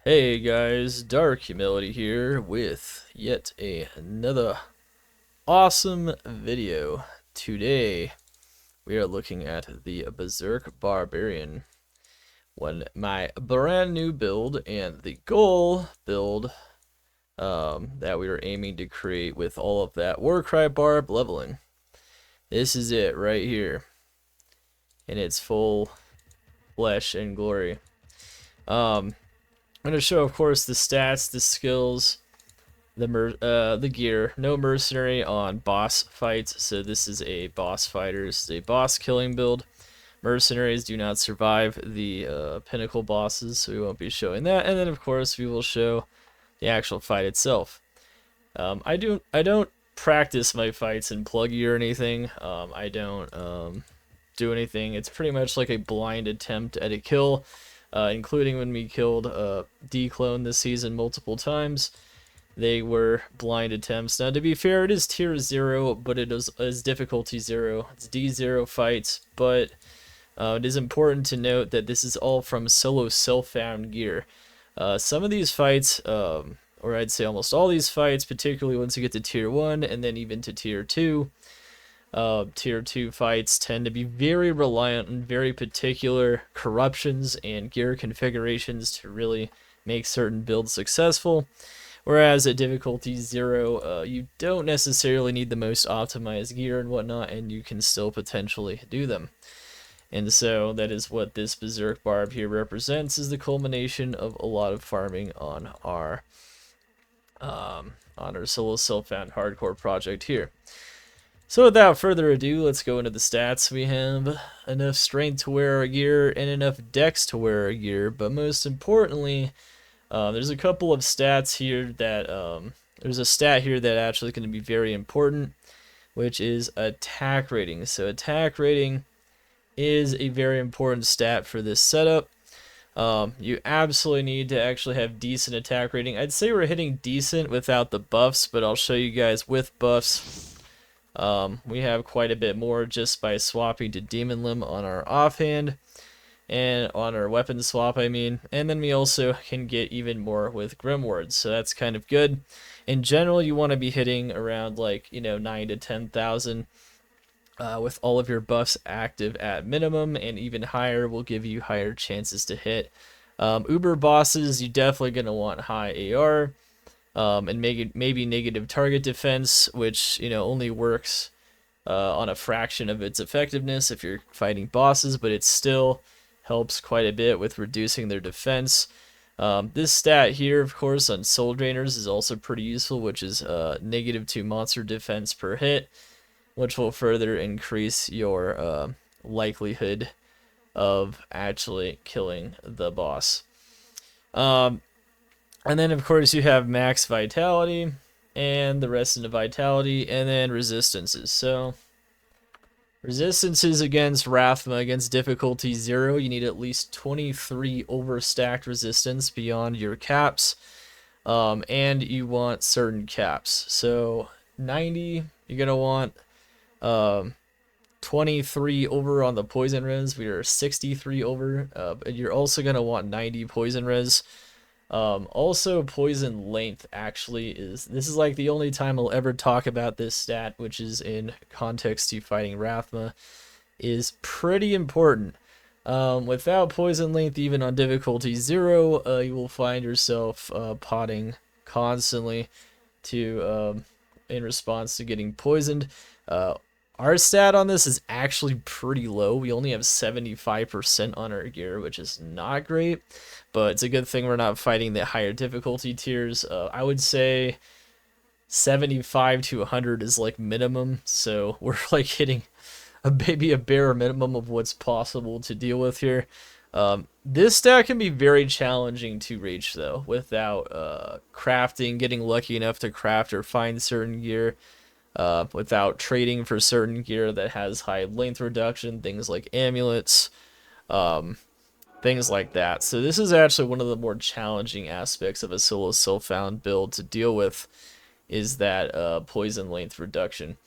Hey guys, Dark Humility here with yet another awesome video. Today we are looking at the Berserk Barbarian, my brand new build and the goal build that we were aiming to create with all of that Warcry Barb leveling. This is it right here in its full flesh and glory. I'm going to show, of course, the stats, the skills, the gear. No mercenary on boss fights, so this is a boss fighter. This is a boss killing build. Mercenaries do not survive the pinnacle bosses, so we won't be showing that. And then, of course, we will show the actual fight itself. I don't practice my fights in pluggy or anything. I don't do anything. It's pretty much like a blind attempt at a kill. Including when we killed D-Clone this season multiple times. They were blind attempts. Now, to be fair, it is tier 0, but it is difficulty 0. It's D0 fights, but it is important to note that this is all from solo self-found gear. Some of these fights, or I'd say almost all these fights, particularly once you get to tier 1 and then even to tier 2, tier 2 fights tend to be very reliant on very particular corruptions and gear configurations to really make certain builds successful. Whereas at difficulty 0, you don't necessarily need the most optimized gear and whatnot, and you can still potentially do them. And so that is what this Berserk Barb here represents, is the culmination of a lot of farming on our solo self-found hardcore project here. So without further ado, let's go into the stats. We have enough strength to wear our gear and enough dex to wear our gear, but most importantly, there's a couple of stats here that, there's a stat here that actually is going to be very important, which is attack rating. So attack rating is a very important stat for this setup. You absolutely need to actually have decent attack rating. I'd say we're hitting decent without the buffs, but I'll show you guys with buffs. We have quite a bit more just by swapping to Demon Limb on our offhand, and on our weapon swap, I mean, and then we also can get even more with Grimwards, so that's kind of good. In general, you want to be hitting around, like, 9 to 10,000 with all of your buffs active at minimum, and even higher will give you higher chances to hit. Uber bosses, you definitely going to want high AR. And maybe negative target defense, which only works on a fraction of its effectiveness if you're fighting bosses, but it still helps quite a bit with reducing their defense. This stat here, of course, on Soul Drainers is also pretty useful, which is -2 monster defense per hit, which will further increase your likelihood of actually killing the boss. And then, of course, you have max vitality and the rest into vitality, and then resistances. So, resistances against Rathma, against difficulty 0, you need at least 23 overstacked resistance beyond your caps, and you want certain caps. So, 90, you're going to want 23 over on the poison res. We are 63 over, but you're also going to want 90 poison res. Also, poison length actually this is like the only time I'll ever talk about this stat, which is in context to fighting Rathma, is pretty important. Without poison length, even on difficulty 0, you will find yourself potting constantly to in response to getting poisoned. Our stat on this is actually pretty low. We only have 75% on our gear, which is not great, but it's a good thing we're not fighting the higher difficulty tiers. I would say 75 to 100 is like minimum, so we're like hitting maybe a bare minimum of what's possible to deal with here. This stat can be very challenging to reach, though, without crafting, getting lucky enough to craft or find certain gear. Without trading for certain gear that has high length reduction, things like amulets, things like that. So this is actually one of the more challenging aspects of a solo self-found build to deal with, is that poison length reduction.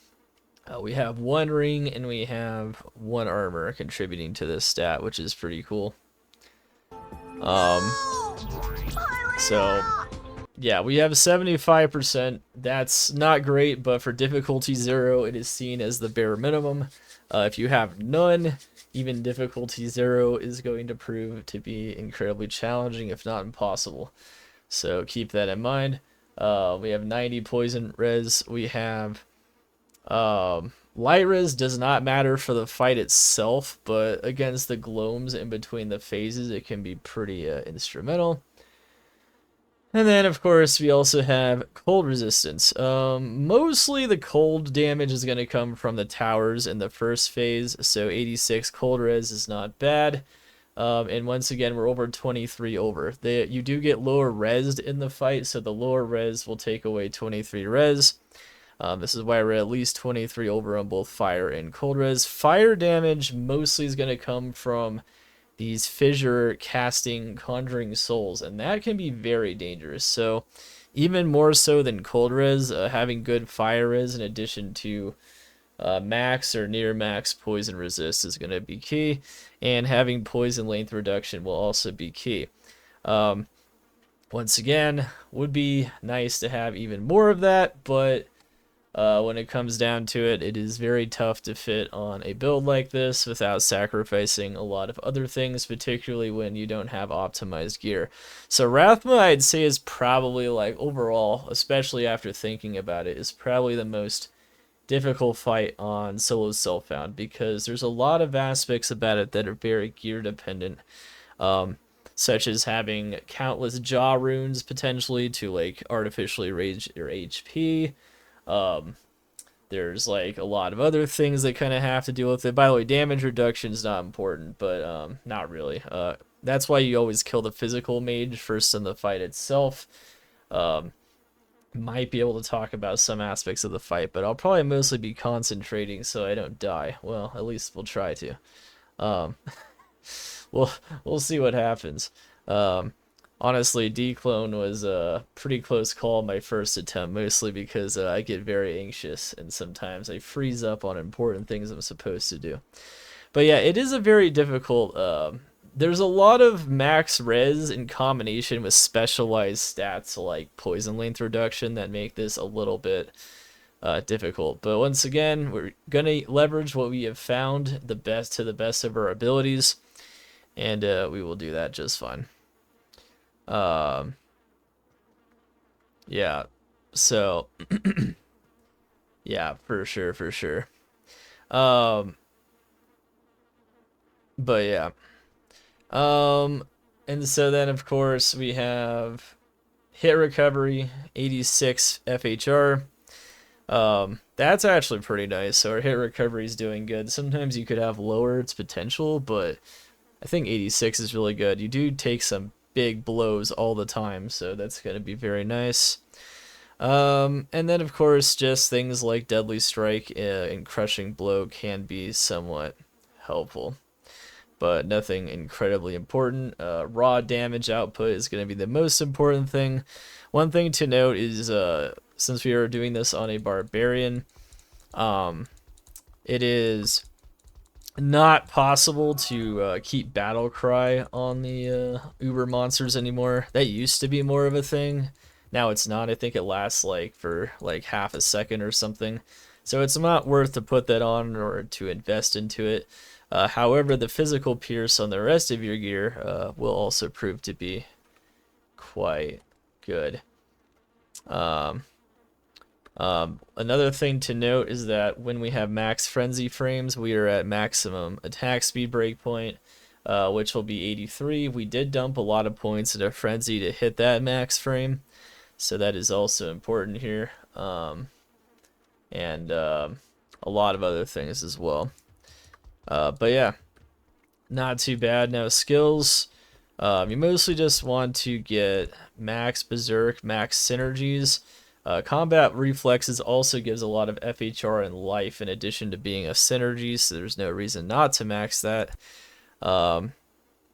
We have 1 ring and we have 1 armor contributing to this stat, which is pretty cool. No! So yeah, we have 75%. That's not great, but for difficulty 0, it is seen as the bare minimum. If you have none, even difficulty 0 is going to prove to be incredibly challenging, if not impossible. So keep that in mind. We have 90 poison res. We have light res does not matter for the fight itself, but against the gloams in between the phases, it can be pretty instrumental. And then, of course, we also have cold resistance. Mostly the cold damage is going to come from the towers in the first phase, so 86 cold res is not bad. And once again, we're over 23 over. You do get lower res in the fight, so the lower res will take away 23 res. This is why we're at least 23 over on both fire and cold res. Fire damage mostly is going to come from these fissure casting conjuring souls, and that can be very dangerous. So even more so than cold res, having good fire res in addition to max or near max poison resist is going to be key, and having poison length reduction will also be key. Once again, would be nice to have even more of that, but when it comes down to it, it is very tough to fit on a build like this without sacrificing a lot of other things, particularly when you don't have optimized gear. So Rathma, I'd say, is probably, like, overall, especially after thinking about it, is probably the most difficult fight on solo self-found, because there's a lot of aspects about it that are very gear dependent, such as having countless jaw runes potentially to, like, artificially raise your HP. There's like a lot of other things that kind of have to deal with it. By the way, damage reduction is not important, but not really. That's why you always kill the physical mage first in the fight itself. Might be able to talk about some aspects of the fight, but I'll probably mostly be concentrating so I don't die. Well, at least we'll try to. We'll see what happens. Honestly, declone was a pretty close call my first attempt, mostly because I get very anxious and sometimes I freeze up on important things I'm supposed to do. But yeah, it is a very difficult. There's a lot of max res in combination with specialized stats like poison length reduction that make this a little bit difficult. But once again, we're gonna leverage what we have found to the best of our abilities, and we will do that just fine. Yeah, so yeah, for sure. But yeah. And so then of course we have hit recovery, 86 FHR. That's actually pretty nice. So our hit recovery is doing good. Sometimes you could have lower its potential, but I think 86 is really good. You do take some big blows all the time, so that's going to be very nice. And then of course just things like deadly strike and crushing blow can be somewhat helpful, but nothing incredibly important. Raw damage output is going to be the most important thing. One thing to note is since we are doing this on a barbarian, it is not possible to keep battle cry on the uber monsters anymore. That used to be more of a thing. Now it's not. I think it lasts like for like half a second or something, so it's not worth to put that on or to invest into it. However, the physical pierce on the rest of your gear will also prove to be quite good. Another thing to note is that when we have max frenzy frames, we are at maximum attack speed breakpoint, which will be 83. We did dump a lot of points into frenzy to hit that max frame, so that is also important here, and a lot of other things as well. But yeah, not too bad. Now skills, you mostly just want to get max berserk, max synergies. Combat reflexes also gives a lot of FHR and life in addition to being a synergy, so there's no reason not to max that. Of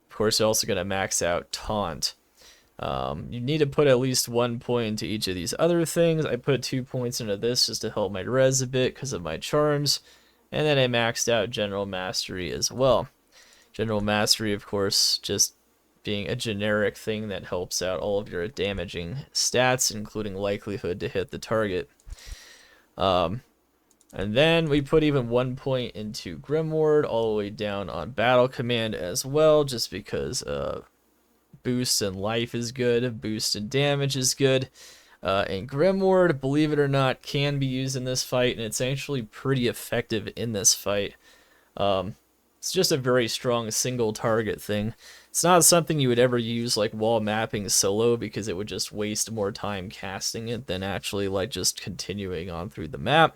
course, you're also going to max out taunt. You need to put at least 1 point into each of these other things. I put 2 points into this just to help my res a bit because of my charms. And then I maxed out General Mastery as well. General Mastery, of course, just being a generic thing that helps out all of your damaging stats, including likelihood to hit the target. And then we put even 1 point into Grimward, all the way down on Battle Command as well, just because boost in life is good, boost in damage is good. And Grimward, believe it or not, can be used in this fight, and it's actually pretty effective in this fight. It's just a very strong single target thing. It's not something you would ever use like wall mapping solo, because it would just waste more time casting it than actually like just continuing on through the map.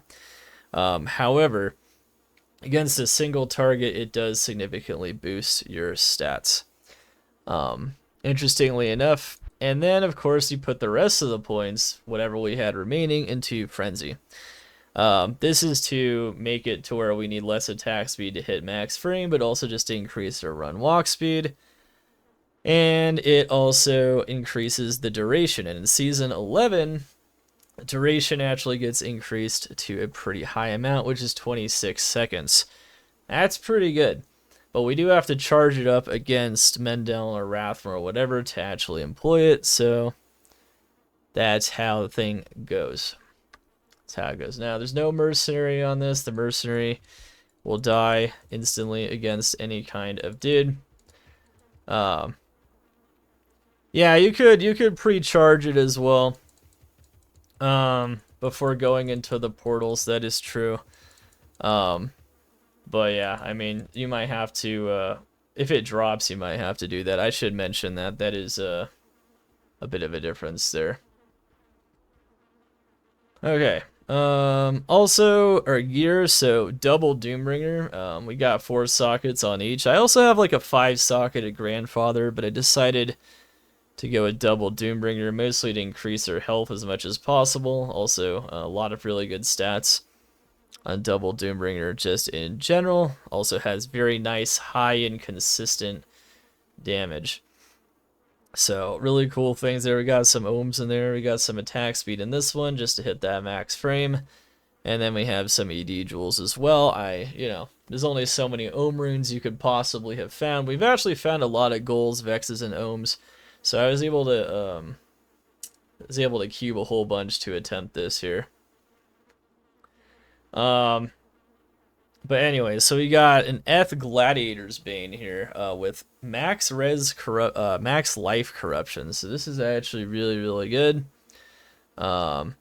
However, against a single target, it does significantly boost your stats. Interestingly enough. And then, of course, you put the rest of the points, whatever we had remaining, into Frenzy. This is to make it to where we need less attack speed to hit max frame, but also just to increase our run walk speed. And it also increases the duration. And in Season 11, duration actually gets increased to a pretty high amount, which is 26 seconds. That's pretty good. But we do have to charge it up against Mendel or Rathma or whatever to actually employ it, so that's how the thing goes. That's how it goes. Now, there's no mercenary on this. The mercenary will die instantly against any kind of dude. Yeah, you could pre-charge it as well. Before going into the portals, that is true. But yeah, I mean, you might have to, if it drops, you might have to do that. I should mention that. That is a bit of a difference there. Okay. Also, our gear, so double Doombringer. We got 4 sockets on each. I also have like a 5-socketed Grandfather, but I decided to go a double Doombringer, mostly to increase our health as much as possible. Also, a lot of really good stats on double Doombringer just in general. Also has very nice, high, and consistent damage. So, really cool things there. We got some ohms in there. We got some attack speed in this one just to hit that max frame. And then we have some ED jewels as well. There's only so many ohm runes you could possibly have found. We've actually found a lot of golds, vexes, and ohms. So I was able to cube a whole bunch to attempt this here. But anyway, so we got an Eth Gladiator's Bane here, with max life corruption. So this is actually really, really good. The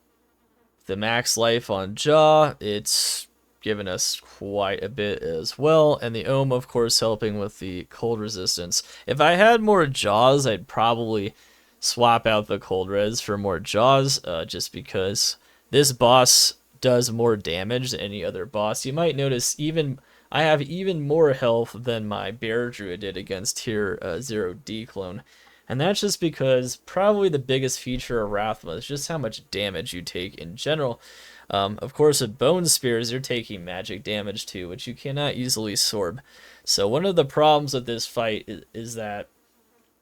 max life on Jaw, it's given us quite a bit as well, and the Ohm, of course, helping with the cold resistance. If I had more Jaws, I'd probably swap out the cold res for more Jaws, just because this boss does more damage than any other boss. You might notice I have even more health than my Bear Druid did against Tier 0D clone. And that's just because probably the biggest feature of Rathma is just how much damage you take in general. Of course, with Bone Spears, you're taking magic damage too, which you cannot easily sorb. So one of the problems with this fight is that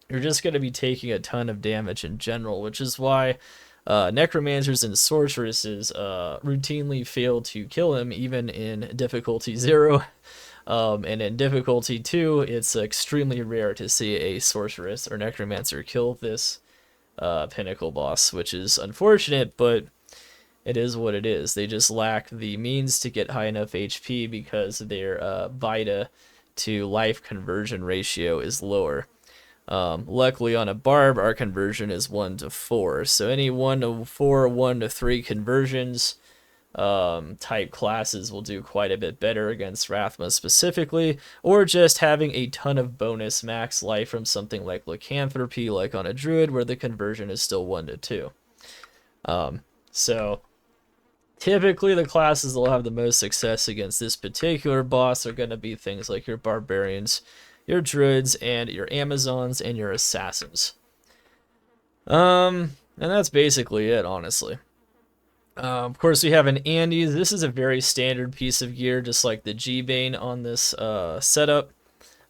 you're just going to be taking a ton of damage in general, which is why Necromancers and Sorceresses routinely fail to kill him, even in difficulty 0. And in difficulty 2, it's extremely rare to see a Sorceress or Necromancer kill this pinnacle boss, which is unfortunate, but it is what it is. They just lack the means to get high enough HP because their Vita to life conversion ratio is lower. Luckily on a barb, our conversion is 1 to 4. So any 1 to 4, 1 to 3 conversions type classes will do quite a bit better against Rathma specifically, or just having a ton of bonus max life from something like Lycanthropy, like on a Druid, where the conversion is still 1 to 2. So typically the classes that will have the most success against this particular boss are going to be things like your Barbarians, your Druids, and your Amazons, and your Assassins. And that's basically it, honestly. Of course, we have an Andy. This is a very standard piece of gear, just like the G-Bane on this setup.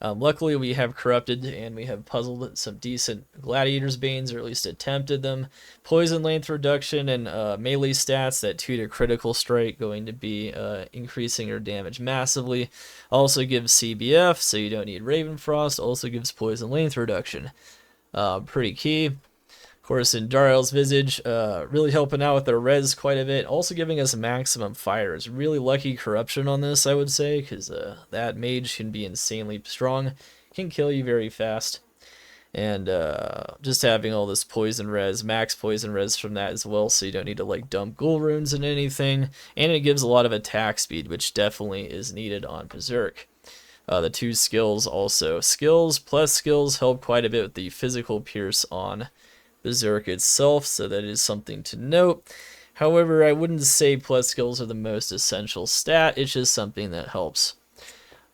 Luckily, we have corrupted and we have puzzled some decent Gladiator's Banes, or at least attempted them. Poison length reduction and melee stats, that 2 to critical strike, going to be increasing your damage massively. Also gives CBF, so you don't need Ravenfrost. Also gives poison length reduction. Pretty key. Of course, in Dariel's Visage, really helping out with their res quite a bit. Also giving us maximum fire. It's really lucky corruption on this, I would say, because that mage can be insanely strong. Can kill you very fast. And just having all this poison res, max poison res from that as well, so you don't need to like dump ghoul runes and anything. And it gives a lot of attack speed, which definitely is needed on Berserk. The 2 skills also. Skills plus skills help quite a bit with the physical pierce on Berserk itself, so that is something to note. However, I wouldn't say plus skills are the most essential stat. It's just something that helps.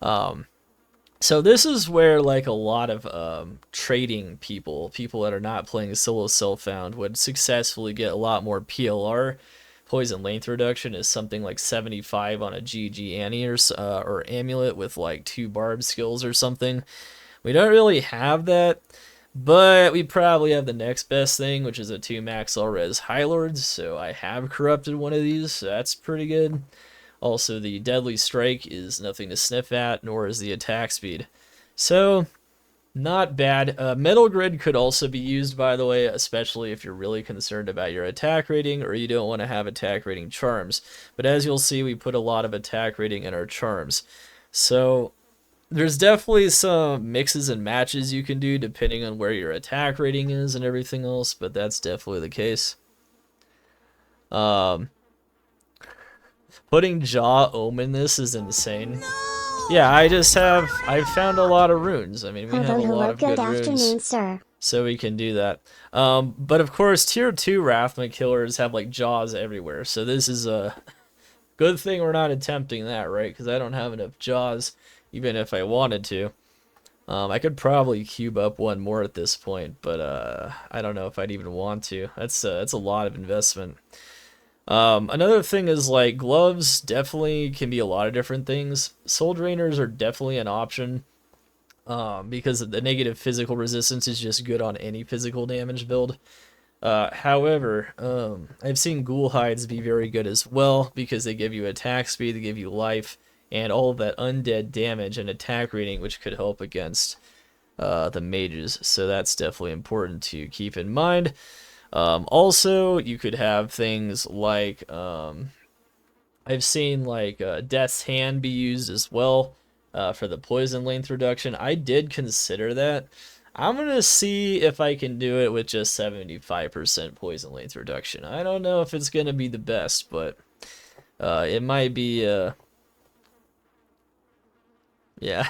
So this is where like a lot of trading people that are not playing solo self-found would successfully get a lot more PLR. Poison length reduction is something like 75 on a GG Annie or Amulet with like 2 barb skills or something. We don't really have that. But we probably have the next best thing, which is a 2 max all res High Lords, so I have corrupted one of these, so that's pretty good. Also, the Deadly Strike is nothing to sniff at, nor is the attack speed. So, not bad. Metal Grid could also be used, by the way, especially if you're really concerned about your attack rating, or you don't want to have attack rating charms. But as you'll see, we put a lot of attack rating in our charms. So there's definitely some mixes and matches you can do depending on where your attack rating is and everything else, but that's definitely the case. Putting Jaw Omen this is insane. No! Yeah, I've found a lot of runes. I mean, we have a lot of good runes, sir. So we can do that. But of course, tier 2 Rathma killers have like jaws everywhere, so this is a good thing we're not attempting that, right? Because I don't have enough jaws. Even if I wanted to. I could probably cube up one more at this point, but I don't know if I'd even want to. That's a lot of investment. Another thing is like gloves definitely can be a lot of different things. Soul Drainers are definitely an option because the negative physical resistance is just good on any physical damage build. However, I've seen Ghoul Hides be very good as well because they give you attack speed, they give you life, and all of that undead damage and attack rating, which could help against the mages. So that's definitely important to keep in mind. Also, you could have things like, I've seen like Death's Hand be used as well for the poison length reduction. I did consider that. I'm going to see if I can do it with just 75% poison length reduction. I don't know if it's going to be the best, but it might be... yeah.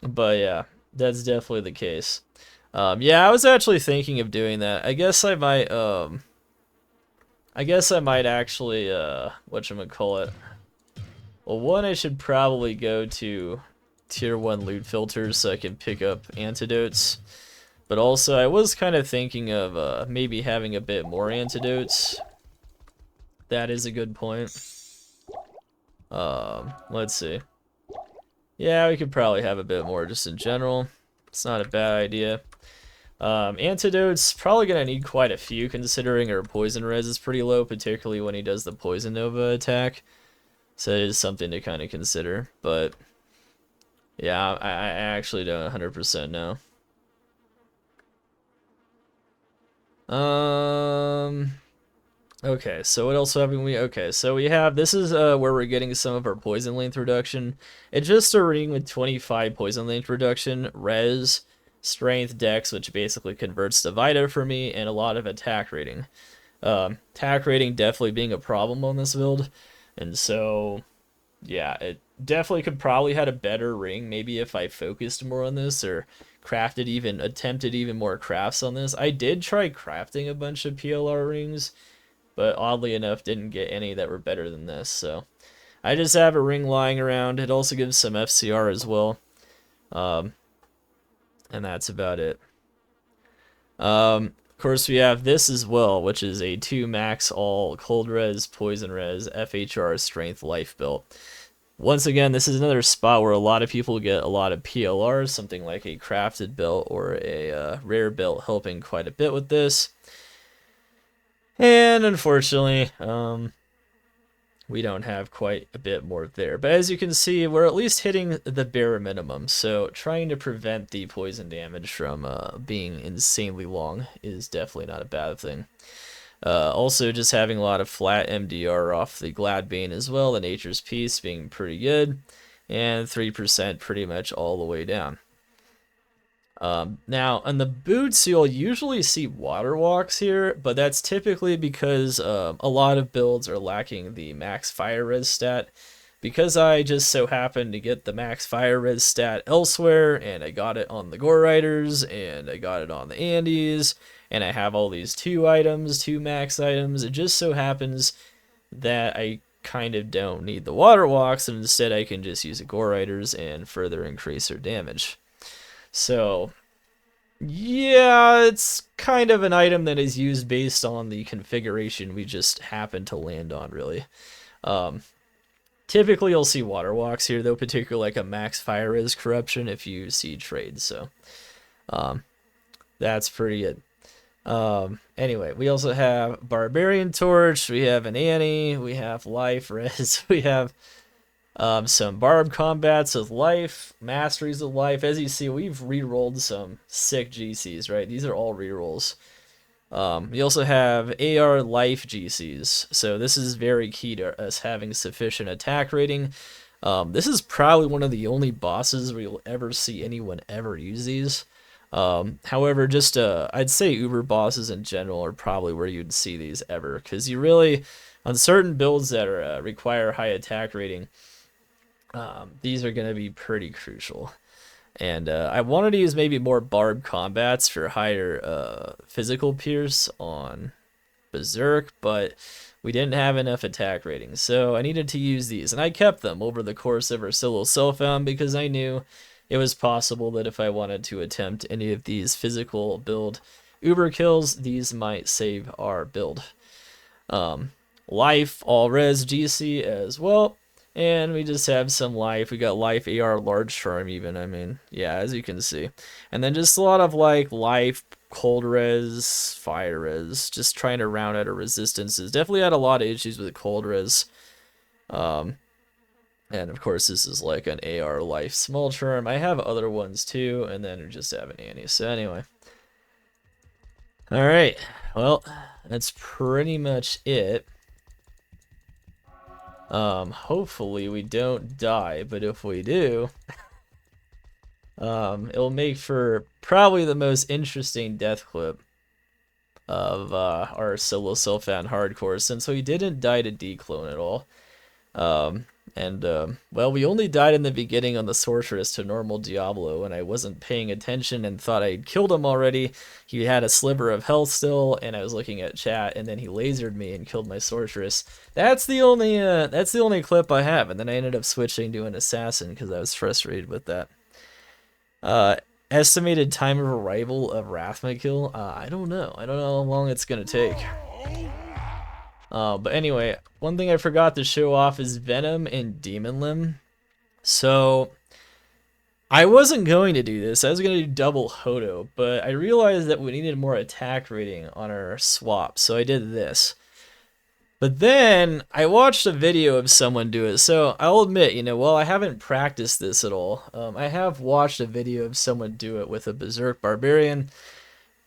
But yeah, that's definitely the case. Yeah, I was actually thinking of doing that. I guess I might actually whatchamacallit. Well, one, I should probably go to tier 1 loot filters so I can pick up antidotes. But also, I was kind of thinking of maybe having a bit more antidotes. That is a good point. Let's see. Yeah, we could probably have a bit more just in general. It's not a bad idea. Antidotes, probably gonna need quite a few considering our poison res is pretty low, particularly when he does the poison nova attack. So it is something to kind of consider, but yeah, I actually don't 100% know. Okay, so what else have we? Okay, so we have, this is where we're getting some of our poison length reduction. It's just a ring with 25 poison length reduction, res, strength, dex, which basically converts to Vita for me, and a lot of attack rating. Attack rating definitely being a problem on this build. And so, yeah, it definitely could probably had a better ring, maybe if I focused more on this, or attempted even more crafts on this. I did try crafting a bunch of PLR rings, but oddly enough, didn't get any that were better than this, so I just have a ring lying around. It also gives some FCR as well, and that's about it. Of course, we have this as well, which is a 2 max all cold res, poison res, FHR, strength, life build. Once again, this is another spot where a lot of people get a lot of PLRs, something like a crafted belt or a rare belt helping quite a bit with this. And unfortunately, we don't have quite a bit more there. But as you can see, we're at least hitting the bare minimum. So trying to prevent the poison damage from being insanely long is definitely not a bad thing. Also, just having a lot of flat MDR off the Gladbane as well, the Nature's Peace being pretty good, and 3% pretty much all the way down. Now, on the boots, you'll usually see water walks here, but that's typically because a lot of builds are lacking the max fire res stat. Because I just so happened to get the max fire res stat elsewhere, and I got it on the Gore Riders, and I got it on the Andes, and I have all these 2 max items, it just so happens that I kind of don't need the water walks, and instead I can just use the Gore Riders and further increase their damage. So, yeah, it's kind of an item that is used based on the configuration we just happen to land on, really. Typically, you'll see water walks here, though, particularly like a max fire res corruption if you see trades, so that's pretty good. Anyway, we also have Barbarian Torch, we have an Annie, we have Life Res, we have some Barb combats with Life, Masteries of Life. As you see, we've re-rolled some sick GCs, right? These are all re-rolls. We also have AR Life GCs, so this is very key to us having sufficient attack rating. This is probably one of the only bosses where you'll ever see anyone ever use these. However, just I'd say Uber bosses in general are probably where you'd see these ever, because you really, on certain builds that are, require high attack rating, these are going to be pretty crucial. And I wanted to use maybe more Barb combats for higher physical pierce on Berserk, but we didn't have enough attack ratings, so I needed to use these, and I kept them over the course of our solo self-found because I knew it was possible that if I wanted to attempt any of these physical build Uber kills, these might save our build. Life, all res GC as well. And we just have some life. We got life AR large charm even. I mean, yeah, as you can see. And then just a lot of like life, cold res, fire res. Just trying to round out our resistances. Definitely had a lot of issues with cold res. And of course this is like an AR life small charm. I have other ones too. And then we just have an Annie. So anyway. Alright. Well, that's pretty much it. Hopefully we don't die, but if we do, it'll make for probably the most interesting death clip of our solo self-found hardcore, since we didn't die to declone at all. Well, we only died in the beginning on the sorceress to normal Diablo, and I wasn't paying attention and thought I'd killed him already. He had a sliver of health still, and I was looking at chat, and then he lasered me and killed my sorceress. That's the only clip I have, and then I ended up switching to an assassin because I was frustrated with that. Estimated time of arrival of Rathma Kill? I don't know. I don't know how long it's gonna take. But anyway, one thing I forgot to show off is Venom and Demon Limb. So, I wasn't going to do this. I was going to do double Hodo, but I realized that we needed more attack rating on our swap, so I did this. But then, I watched a video of someone do it, so I'll admit, you know, while I haven't practiced this at all, I have watched a video of someone do it with a Berserk Barbarian,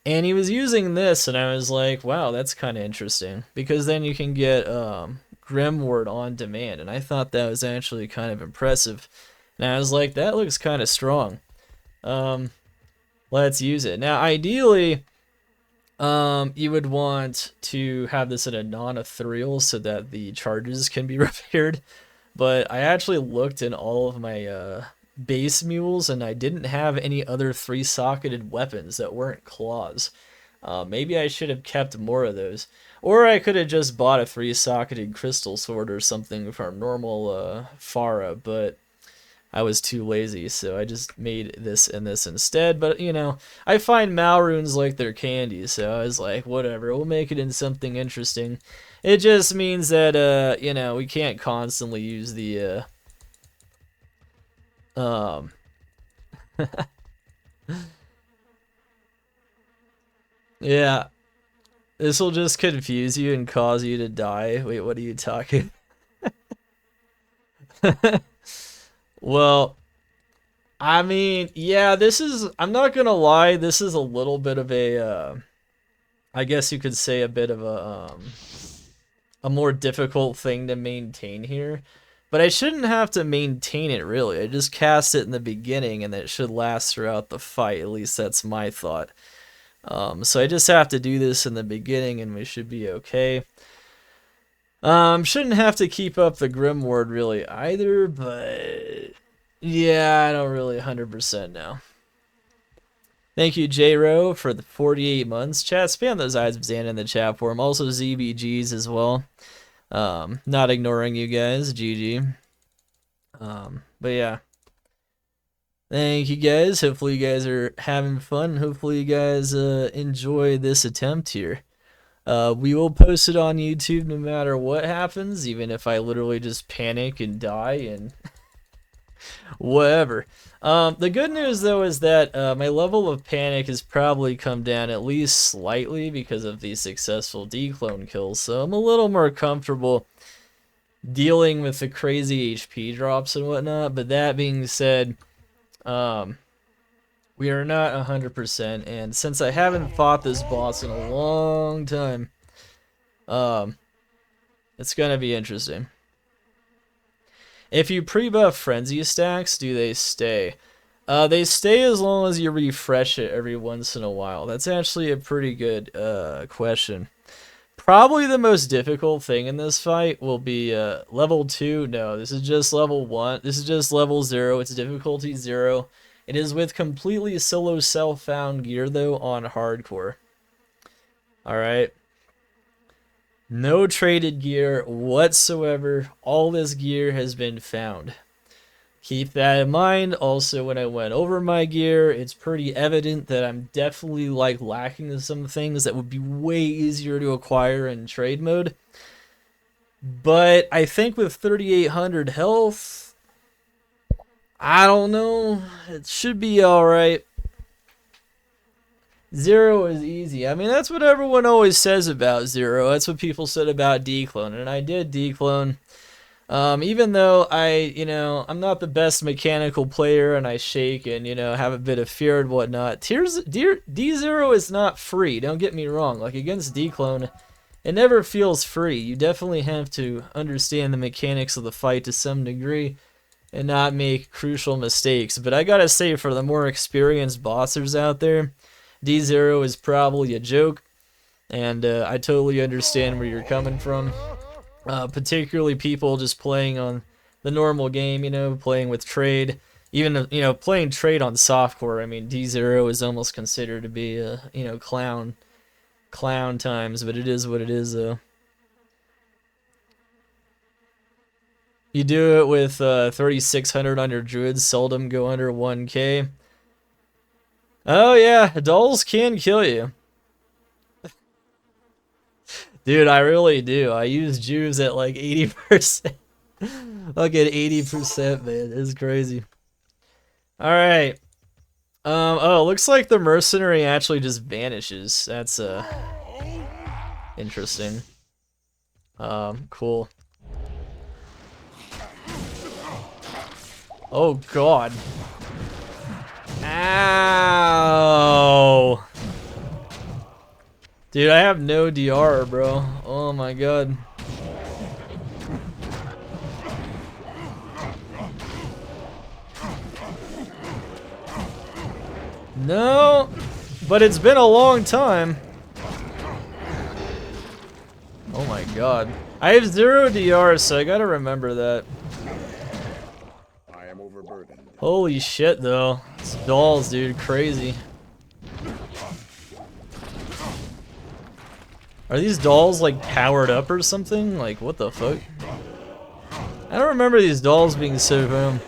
and he was using this, and I was like, wow, that's kind of interesting, because then you can get Grimward on demand, and I thought that was actually kind of impressive, and I was like, that looks kind of strong. Let's use it. Now, ideally, you would want to have this in a non-ethereal so that the charges can be repaired, but I actually looked in all of my base mules, and I didn't have any other 3-socketed weapons that weren't claws. Maybe I should have kept more of those, or I could have just bought a 3-socketed crystal sword or something from normal Farah, but I was too lazy, so I just made this and this instead. But, you know, I find Mal runes like they're candy, so I was like, whatever, we'll make it in something interesting. It just means that, you know, we can't constantly use the, yeah, this will just confuse you and cause you to die. Wait, what are you talking? Well, I mean, yeah, this is, I'm not gonna lie, this is a little bit of a, I guess you could say a bit of a more difficult thing to maintain here. But I shouldn't have to maintain it, really. I just cast it in the beginning, and it should last throughout the fight. At least that's my thought. So I just have to do this in the beginning, and we should be okay. Shouldn't have to keep up the Grim Ward, really, either, but yeah, I don't really 100% know. Thank you, J-Ro, for the 48 months. Chat, spam those eyes of Xana in the chat forum. Also, ZBGs as well. Not ignoring you guys. GG. But yeah. Thank you guys. Hopefully you guys are having fun. Hopefully you guys enjoy this attempt here. We will post it on YouTube no matter what happens, even if I literally just panic and die and whatever. The good news though is that my level of panic has probably come down at least slightly because of these successful declone kills, so I'm a little more comfortable dealing with the crazy HP drops and whatnot. But that being said, we are not 100%, and since I haven't fought this boss in a long time, it's gonna be interesting. If you pre-buff frenzy stacks, do they stay? They stay as long as you refresh it every once in a while. That's actually a pretty good question. Probably the most difficult thing in this fight will be level 2. No, this is just level 1. This is just level 0. It's difficulty 0. It is with completely solo self-found gear, though, on hardcore. Alright. No traded gear whatsoever. All this gear has been found. Keep that in mind. Also, when I went over my gear, it's pretty evident that I'm definitely like lacking some things that would be way easier to acquire in trade mode. But I think with 3,800 health, I don't know, it should be alright. 0 is easy. I mean, that's what everyone always says about 0. That's what people said about declone, and I did declone. Even though I'm not the best mechanical player and I shake and, have a bit of fear and whatnot. D0 is not free, don't get me wrong. Like, against declone, it never feels free. You definitely have to understand the mechanics of the fight to some degree and not make crucial mistakes. But I gotta say, for the more experienced bossers out there, D0 is probably a joke, and I totally understand where you're coming from. Particularly people just playing on the normal game, playing with trade. Even, playing trade on softcore, I mean, D0 is almost considered to be a, clown times, but it is what it is, though. You do it with 3,600 on your druids, seldom go under 1k. Oh yeah, dolls can kill you. Dude, I really do. I use Jews at like 80%. Look at 80%, man. It's crazy. Alright. Oh, looks like the mercenary actually just vanishes. That's interesting. Cool. Oh god. Ow. Dude, I have no DR, bro. Oh my god. No, but it's been a long time. Oh my god. I have 0 DR, so I gotta remember that. I am overburdened. Holy shit, though. It's dolls, dude. Crazy. Are these dolls, like, powered up or something? Like, what the fuck? I don't remember these dolls being so boom.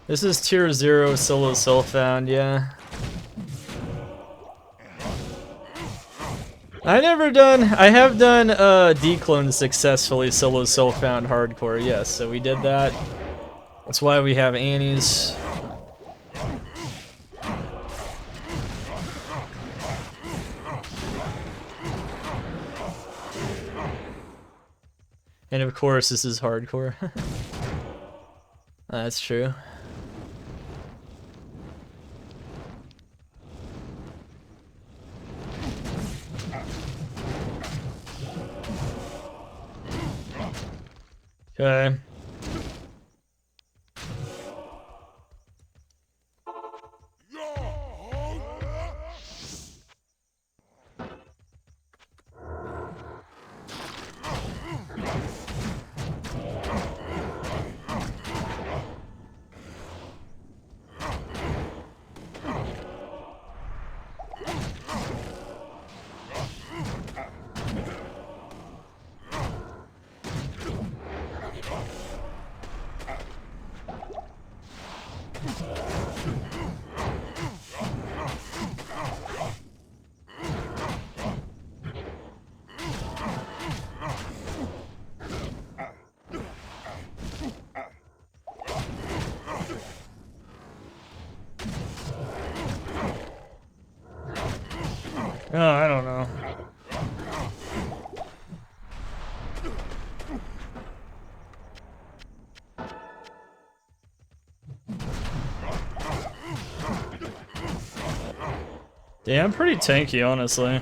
This is tier 0 solo self-found, yeah. I have done declone successfully solo self-found hardcore, yes, so we did that. That's why we have Anni's. And of course this is hardcore. That's true. Okay. Oh, I don't know. Yeah, I'm pretty tanky, honestly.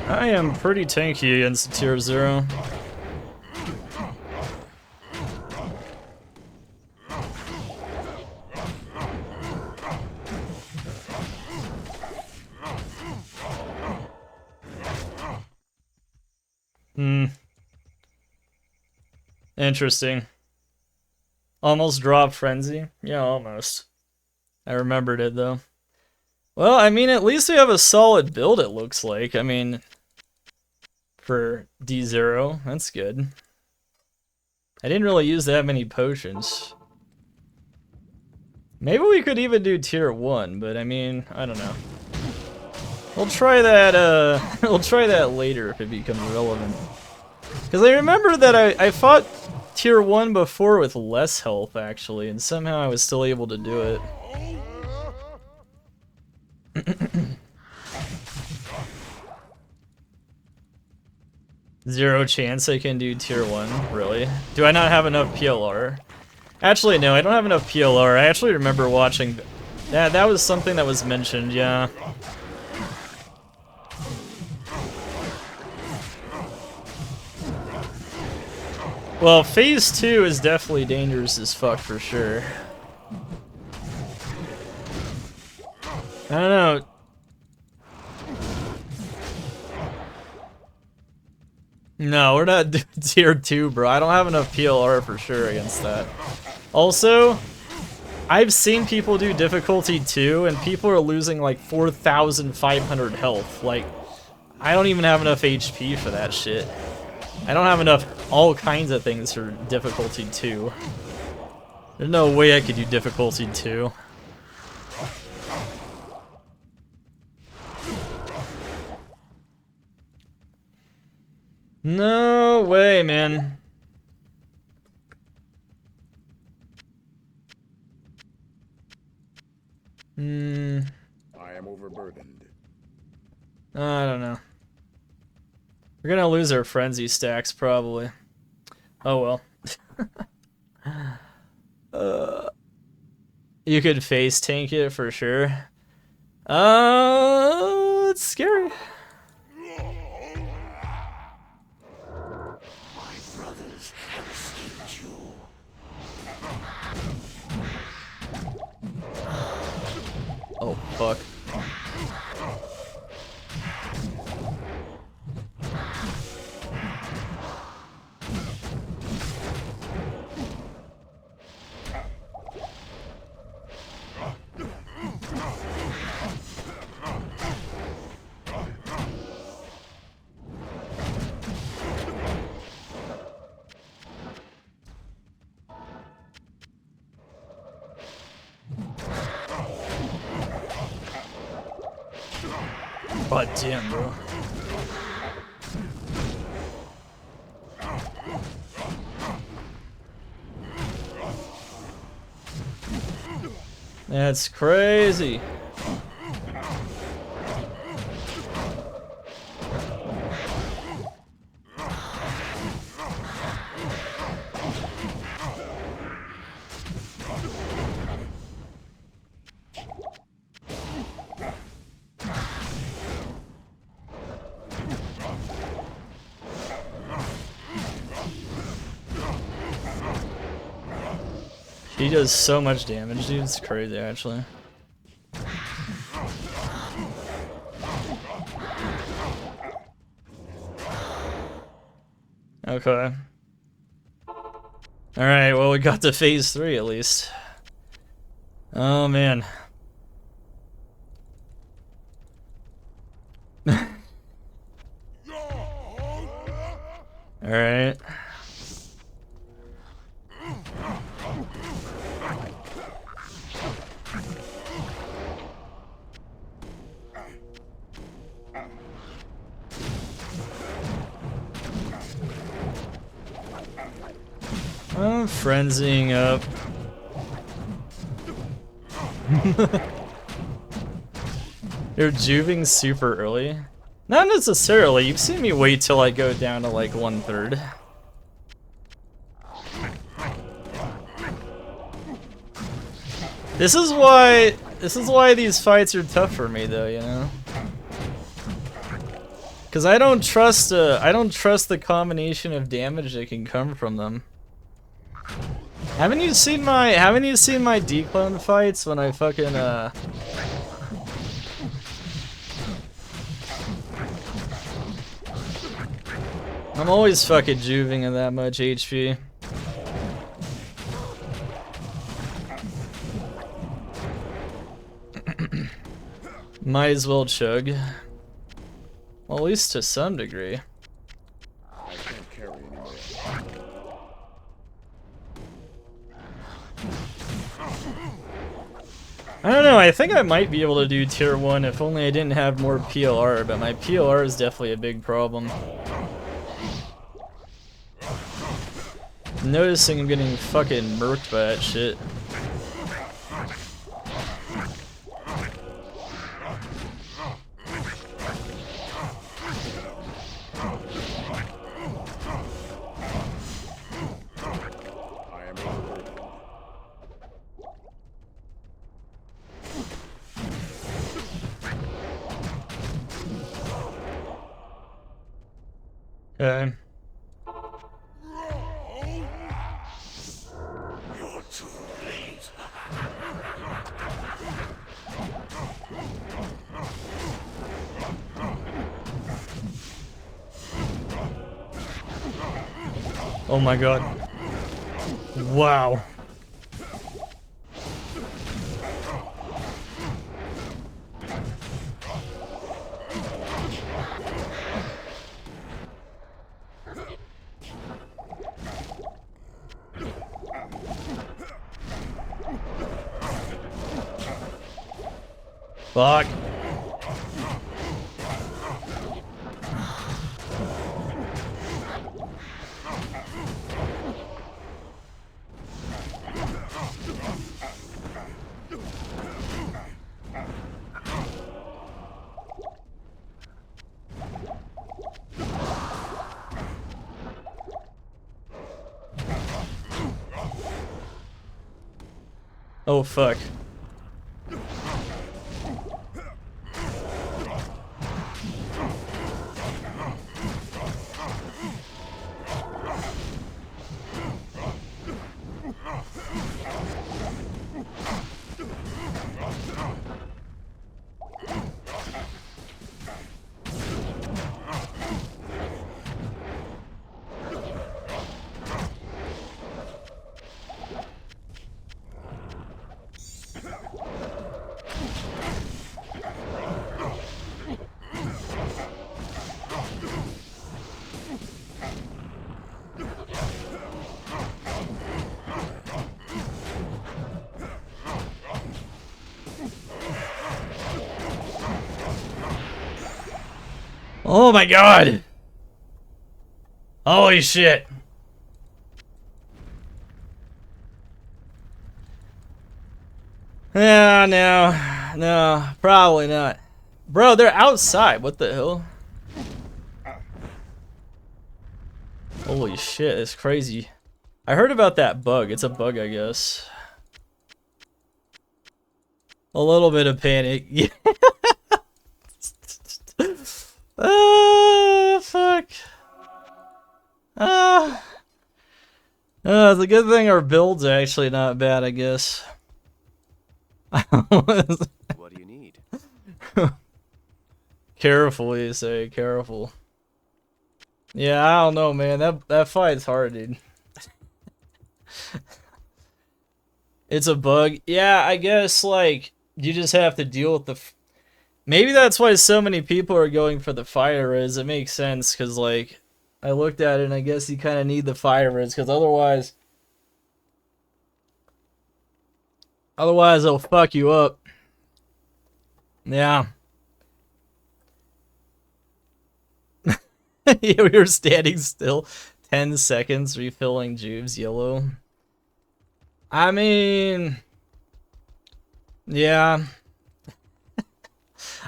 I am pretty tanky against tier 0. Interesting. Almost dropped Frenzy? Yeah, almost. I remembered it, though. Well, I mean, at least we have a solid build, it looks like. I mean, for D0, that's good. I didn't really use that many potions. Maybe we could even do tier 1, but I mean, I don't know. We'll try that, we'll try that later if it becomes relevant. Because I remember that I fought tier 1 before with less health, actually, and somehow I was still able to do it. Zero chance I can do tier 1, really? Do I not have enough PLR? Actually, no, I don't have enough PLR. I actually remember watching... That was something that was mentioned, yeah. Well, phase 2 is definitely dangerous as fuck for sure. I don't know. No, we're not tier 2, bro. I don't have enough PLR for sure against that. Also, I've seen people do difficulty 2, and people are losing like 4,500 health. Like, I don't even have enough HP for that shit. I don't have enough all kinds of things for difficulty 2. There's no way I could do difficulty 2. No way, man. I am overburdened. I don't know. We're gonna lose our frenzy stacks, probably. Oh well. You could face tank it for sure. that's scary. My brothers have escaped you. Oh, fuck. God damn, bro. That's crazy. He does so much damage, dude. It's crazy, actually. Okay. Alright, well, we got to phase 3 at least. Oh, man. Alright. I'm frenzying up. You're juving super early? Not necessarily. You've seen me wait till I go down to like 1/3. This is why these fights are tough for me, though, you know. Because I don't trust the combination of damage that can come from them. Haven't you seen my declone fights when I fucking I'm always fucking juving at that much HP. Might as well chug. Well, at least to some degree. I can't carry anymore. I don't know, I think I might be able to do tier 1 if only I didn't have more PLR, but my PLR is definitely a big problem. I'm noticing I'm getting fucking murked by that shit. Okay. You're too late. Oh my god. Wow. Fuck. Oh fuck. Oh my god! Holy shit! Yeah, no, probably not. Bro, they're outside. What the hell? Holy shit, it's crazy. I heard about that bug. It's a bug, I guess. A little bit of panic. Yeah. Fuck. It's a good thing our build's actually not bad, I guess. What do you need? Carefully, say careful. Yeah, I don't know, man. That fight's hard, dude. It's a bug. Yeah, I guess like you just have to deal with the. Maybe that's why so many people are going for the fire res. It makes sense because like I looked at it and I guess you kind of need the fire res because otherwise it'll fuck you up. Yeah. We were standing still 10 seconds refilling Juve's yellow. I mean, yeah.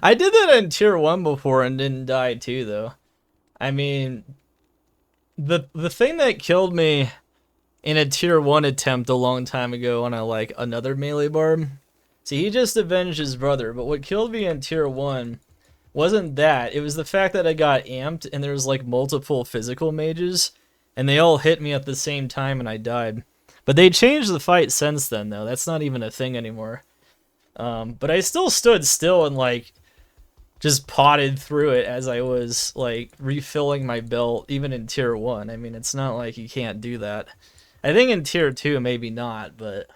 I did that in tier 1 before and didn't die too though. I mean, the thing that killed me in a tier 1 attempt a long time ago on a like another melee barb. See, he just avenged his brother, but what killed me in tier 1 wasn't that. It was the fact that I got amped and there was like multiple physical mages and they all hit me at the same time and I died. But they changed the fight since then though. That's not even a thing anymore. But I still stood still and like just potted through it as I was like refilling my belt even in tier 1. I mean, it's not like you can't do that. I think in tier 2 maybe not, but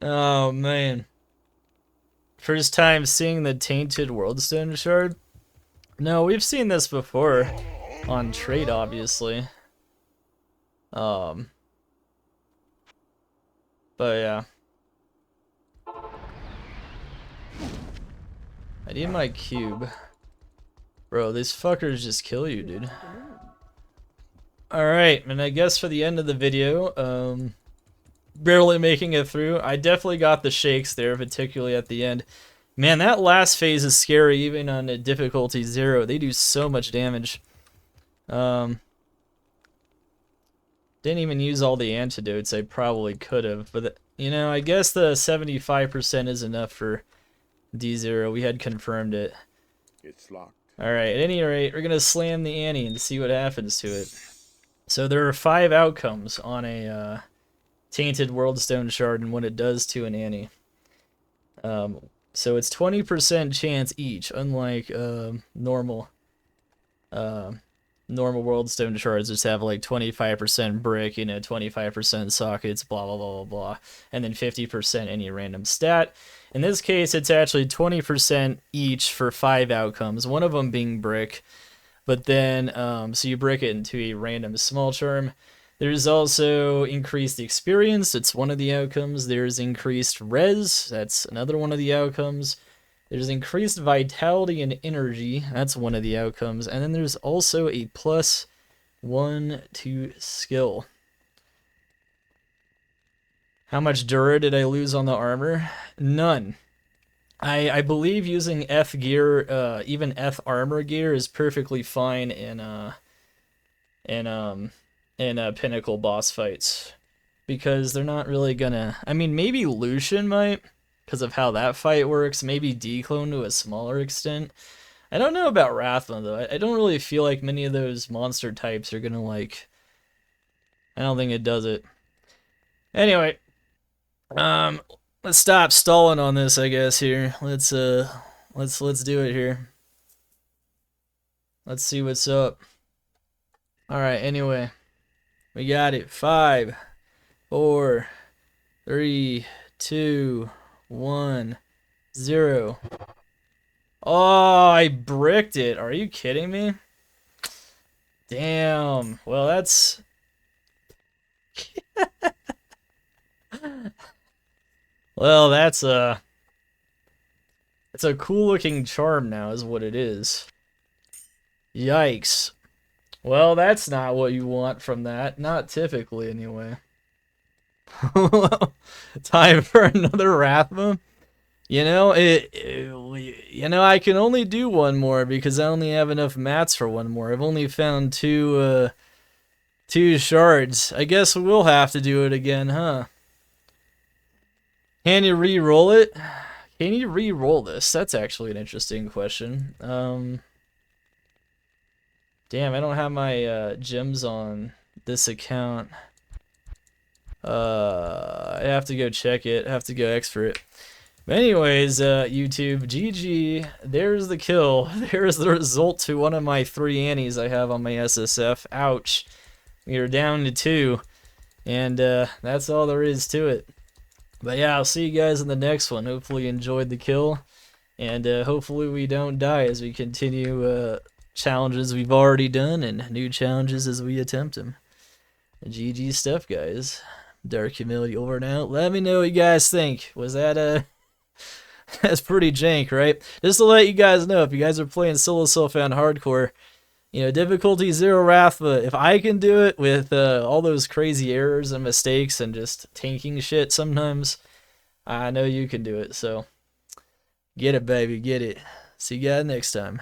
oh man. First time seeing the Tainted Worldstone shard? No, we've seen this before on trade, obviously. But yeah. I need my cube. Bro, these fuckers just kill you, dude. Alright, and I guess for the end of the video, barely making it through. I definitely got the shakes there, particularly at the end. Man, that last phase is scary even on a difficulty 0. They do so much damage. Didn't even use all the antidotes. I probably could have, but you know, I guess the 75% is enough for D0. We had confirmed it. It's locked. Alright, at any rate, we're gonna slam the Annie and see what happens to it. So there are 5 outcomes on a Tainted Worldstone shard and what it does to an Annie. So it's 20% chance each, unlike normal Worldstone shards just have like 25% brick, you know, 25% sockets, blah blah blah blah blah, and then 50% any random stat. In this case, it's actually 20% each for 5 outcomes, one of them being brick, but then so you brick it into a random small charm. There's also increased experience, it's one of the outcomes. There's increased res, that's another one of the outcomes. There's increased vitality and energy, that's one of the outcomes. And then there's also a +1 to skill. How much dura did I lose on the armor? None. I believe using F gear, even F armor gear is perfectly fine in Pinnacle boss fights, because they're not really gonna. I mean, maybe Lucian might, because of how that fight works. Maybe Declone to a smaller extent. I don't know about Rathma though. I don't really feel like many of those monster types are gonna like. I don't think it does it. Anyway, let's stop stalling on this, I guess. Here, let's do it here. Let's see what's up. All right. Anyway. We got it. 5, 4, 3, 2, 1, 0. Oh, I bricked it. Are you kidding me? Damn. Well, that's... well, that's It's a cool looking charm now is what it is. Yikes. Well, that's not what you want from that. Not typically, anyway. Time for another Rathma. I can only do one more because I only have enough mats for one more. I've only found two shards. I guess we'll have to do it again, huh? Can you re-roll it? Can you re-roll this? That's actually an interesting question. Damn, I don't have my gems on this account. I have to go check it. I have to go expert it. But anyways, YouTube, GG. There's the kill. There's the result to one of my 3 Annies I have on my SSF. Ouch. We are down to 2. And that's all there is to it. But yeah, I'll see you guys in the next one. Hopefully you enjoyed the kill. And hopefully we don't die as we continue challenges we've already done and new challenges as we attempt them. GG stuff, guys. Dark Humility over and out. Let me know what you guys think. Was that that's pretty jank, right? Just to let you guys know, if you guys are playing solo self-found hardcore, difficulty 0 Rathma, if I can do it with all those crazy errors and mistakes and just tanking shit sometimes, I know you can do it. So get it, baby, get it. See you guys next time.